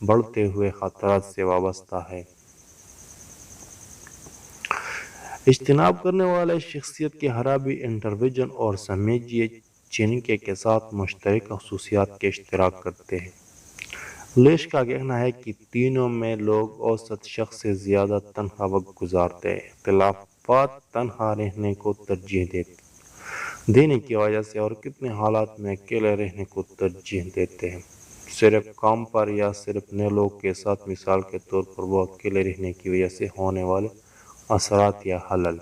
بڑھتے ہوئے خطرات سے وابستہ ہے۔ اجتناب کرنے والے شخصیت کی خرابی انٹرویژن اور سمجھیے چینکے کے ساتھ مشترک خصوصیات کے اشتراک کرتے ہیں۔ لیش کا کہنا ہے کہ تینوں میں لوگ اوسط شخص سے زیادہ تنہا وقت گزارتے ہیں، اختلافات تنہا رہنے کو ترجیح دینے کی وجہ سے، اور کتنے حالات میں اکیلے رہنے کو ترجیح دیتے ہیں، صرف کام پر یا صرف نئے لوگ کے ساتھ۔ مثال کے طور پر وہ اکیلے رہنے کی وجہ سے ہونے والے اثرات یا حلل۔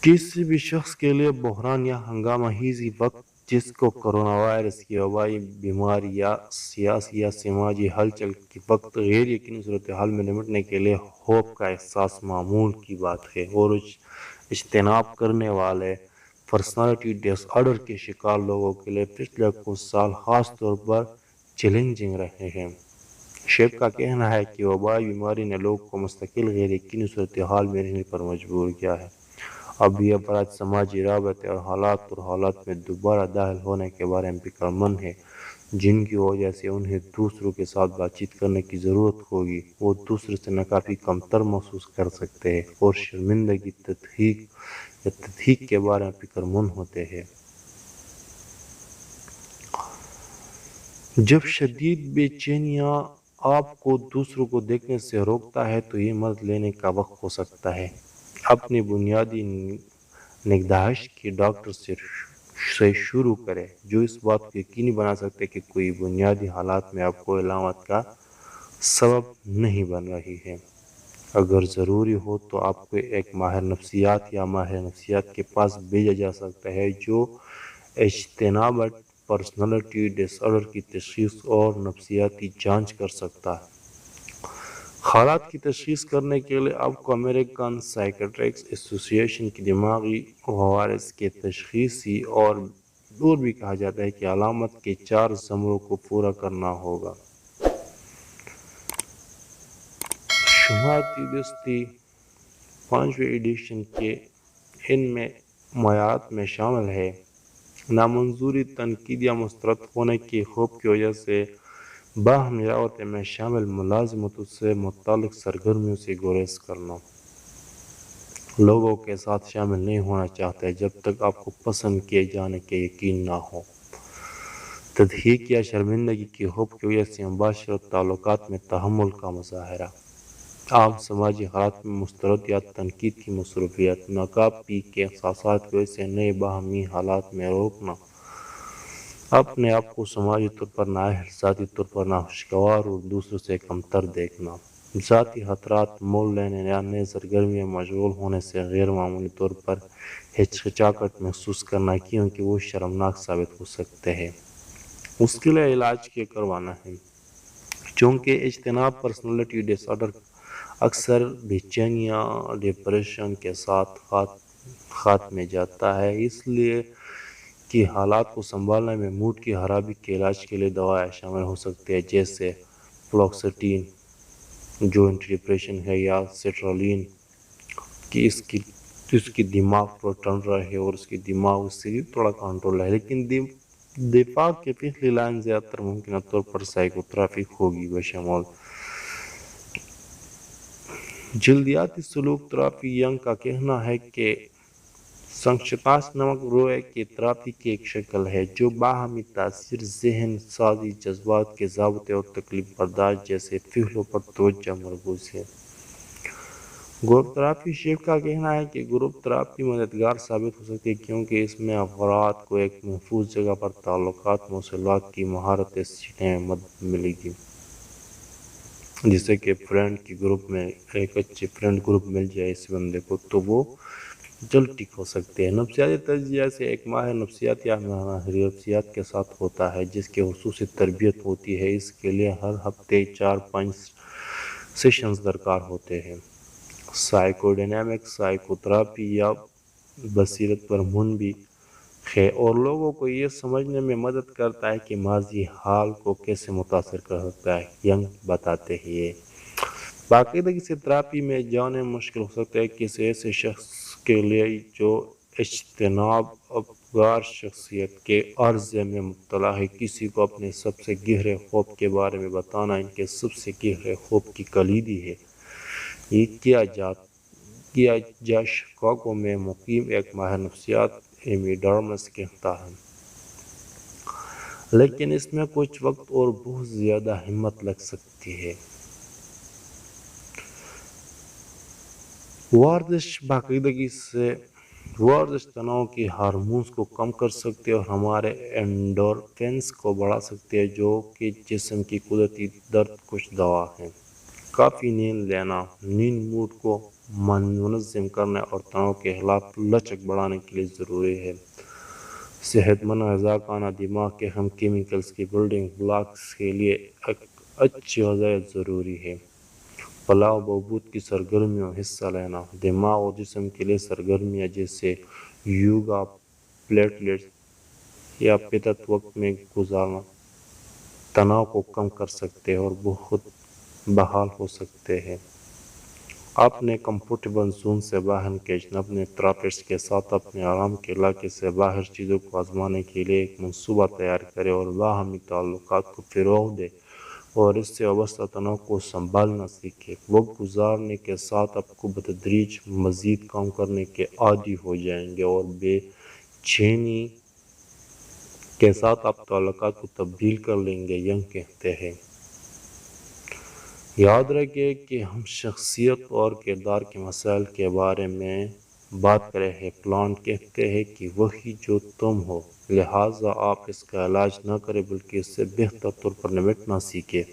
کسی بھی شخص کے لیے بحران یا ہنگامہ خیزی وقت، جس کو کرونا وائرس کی وبائی بیماری یا سیاسی یا سماجی ہلچل کے وقت غیر یقینی صورتحال میں نمٹنے کے لیے خوف کا احساس معمول کی بات ہے، اور اجتناب کرنے والے پرسنالٹی ڈس آرڈر کے شکار لوگوں کے لیے پچھلے کچھ سال خاص طور پر چیلنجنگ رہے ہیں۔ شیپ کا کہنا ہے کہ وبائی بیماری نے لوگوں کو مستقل غیر یقینی صورتحال میں رہنے پر مجبور کیا ہے۔ اب یہ افراد سماجی رابطے اور حالات میں دوبارہ داخل ہونے کے بارے میں فکر مند ہیں، جن کی وجہ سے انہیں دوسروں کے ساتھ بات چیت کرنے کی ضرورت ہوگی۔ وہ دوسروں سے ناکافی کمتر محسوس کر سکتے ہیں اور شرمندگی، تضحیک کے بارے میں فکر مند ہوتے ہیں۔ جب شدید بے چینیاں آپ کو دوسروں کو دیکھنے سے روکتا ہے تو یہ مدد لینے کا وقت ہو سکتا ہے۔ اپنی بنیادی نگہداشت کی ڈاکٹر سے شروع کریں، جو اس بات کو یقینی بنا سکتے کہ کوئی بنیادی حالات میں آپ کو علامات کا سبب نہیں بن رہی ہے۔ اگر ضروری ہو تو آپ کو ایک ماہر نفسیات یا ماہر نفسیات کے پاس بھیجا جا سکتا ہے، جو اجتناب پرسنالٹی ڈس آرڈر کی تشخیص اور نفسیاتی جانچ کر سکتا ہے۔ حالات کی تشخیص کرنے کے لیے آپ کو امریکن سائیکیٹرکس ایسوسی ایشن کی دماغی عوارض کے تشخیصی اور بھی کہا جاتا ہے کہ علامات کے 4 زمروں کو پورا کرنا ہوگا۔ شماریاتی دستی 5ویں ایڈیشن کے ان میں معیارات میں شامل ہے: نامنظوری، تنقید یا مسترد ہونے کے خوف کی وجہ سے باہمی رابطے میں شامل ملازمتوں سے متعلق سرگرمیوں سے گریز کرنا، لوگوں کے ساتھ شامل نہیں ہونا چاہتے جب تک آپ کو پسند کیے جانے کا یقین نہ ہو، تضحیک یا شرمندگی کے خوف کی وجہ سے مباشرت تعلقات میں تحمل کا مظاہرہ، عام سماجی حالات میں مسترد یا تنقید کی مصروفیت، ناکافی کے احساسات کی وجہ سے نئے باہمی حالات میں روکنا، اپنے آپ کو سماجی طور پر نااہل، ذاتی طور پر ناخوشگوار اور دوسروں سے کمتر دیکھنا، ذاتی خطرات مول لینے یا نئے سرگرمیوں میں مشغول ہونے سے غیر معمولی طور پر ہچکچاہٹ محسوس کرنا کیونکہ وہ شرمناک ثابت ہو سکتے ہیں۔ اس کے لیے علاج کیا کروانا ہے۔ چونکہ اجتناب پرسنالٹی ڈس آرڈر اکثر بے چینی یا ڈپریشن کے ساتھ خاتمے جاتا ہے، اس لیے کہ حالات کو سنبھالنے میں موڈ کی خرابی کے علاج کے لیے دوائیں شامل ہو سکتی ہیں، جیسے فلوکسیٹین جو اینٹی ڈپریشن ہے، یا سٹرالین کہ اس کی دماغ پر ٹن رہے اور اس کی دماغ اس سے تھوڑا کنٹرول ہے، لیکن دفاع کی پہلی لائن زیادہ تر ممکنہ طور پر سائیکوتھراپی ہوگی، بشمول جلدیاتی سلوک تھراپی۔ ینگ کا کہنا ہے کہ سنکشتاش نمک رویے کی تھراپی کی ایک شکل ہے جو باہمی تاثیر، ذہن سازی، جذبات کے ضابطے اور تکلیف برداشت جیسے پہلوؤں پر توجہ مرکوز ہے۔ Group therapy. شیف کا کہنا ہے کہ گروپ تھراپی مددگار ثابت ہو سکتی ہے کیونکہ اس میں افراد کو ایک محفوظ جگہ پر تعلقات مواصلات کی مہارتیں سیکھنے میں مدد ملے گی، جیسے کہ فرینڈ کی گروپ میں ایک اچھی فرینڈ گروپ مل جائے اس بندے کو تو وہ جلد ٹھیک ہو سکتے ہیں۔ نفسیاتی تجزیہ سے ایک ماہر نفسیات یا ماہر نفسیات کے ساتھ ہوتا ہے جس کی خصوصی تربیت ہوتی ہے۔ اس کے لیے ہر ہفتے 4-5 سیشنز درکار ہوتے ہیں۔ سائیکو ڈائنامک سائیکو تھراپی یا بصیرت پر منبی ہے اور لوگوں کو یہ سمجھنے میں مدد کرتا ہے کہ ماضی حال کو کیسے متاثر کر سکتا ہے۔ ینگ بتاتے ہیں یہ باقاعدگی سے تھراپی میں جانا مشکل ہو سکتا ہے کسی ایسے شخص کے لیے جو اجتناب غار شخصیت کے عرضے میں مبتلا ہے۔ کسی کو اپنے سب سے گہرے خوف کے بارے میں بتانا ان کے سب سے گہرے خوف کی کلیدی ہے۔ یہ کیا جا شکاگو میں مقیم ایک ماہر نفسیات ایمی ڈارمس کہتا ہے، لیکن اس میں کچھ وقت اور بہت زیادہ ہمت لگ سکتی ہے۔ ورزش تناؤ کی ہارمونز کو کم کر سکتی ہے اور ہمارے اینڈورفنز کو بڑھا سکتی ہے، جو کہ جسم کی قدرتی درد کش دوا ہے۔ کافی نیند لینا نیند موڈ کو منظم کرنے اور تناؤ کے خلاف لچک بڑھانے کے لیے ضروری ہے۔ صحت مند غذا کھانا دماغ کے اہم کیمیکلز کی بلڈنگ بلاکس کے لیے ایک اچھی غذائیت ضروری ہے۔ فلاح و بہبود کی سرگرمیوں حصہ لینا دماغ اور جسم کے لیے سرگرمیاں جیسے یوگا، پلیٹلیٹس یا بدت وقت میں گزارنا تناؤ کو کم کر سکتے ہیں اور بہت بحال ہو سکتے ہیں۔ اپنے کمفرٹیبل زون سے باہر نکلیں۔ اپنے تھراپسٹ کے ساتھ اپنے آرام کے علاقے سے باہر چیزوں کو آزمانے کے لیے ایک منصوبہ تیار کریں اور باہمی تعلقات کو فروغ دیں اور اس سے وابستہ تناؤ کو سنبھالنا سیکھیں۔ وقت گزارنے کے ساتھ آپ کو بتدریج مزید کام کرنے کے عادی ہو جائیں گے اور بے چینی کے ساتھ آپ تعلقات کو تبدیل کر لیں گے۔ ینگ کہتے ہیں، یاد رکھیں کہ ہم شخصیت اور کردار کے مسائل کے بارے میں بات کرے ہیں۔ پلانٹ کہتے ہیں کہ وہی جو تم ہو، لہٰذا آپ اس کا علاج نہ کریں بلکہ اس سے بہتر طور پر نمٹنا سیکھیں۔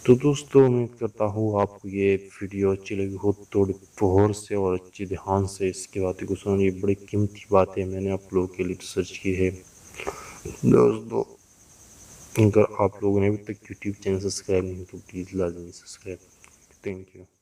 تو دوستو، امید کرتا ہوں آپ کو یہ ویڈیو اچھی لگی ہو، تھوڑی غور سے اور اچھی دھیان سے اس کی باتیں کو سنیں۔ یہ بڑی قیمتی باتیں میں نے آپ لوگوں کے لیے ریسرچ کی ہے۔ دوستو، اگر آپ لوگوں نے ابھی تک یوٹیوب چینل سبسکرائب نہیں تو پلیز لازمی سبسکرائب۔ Thank you.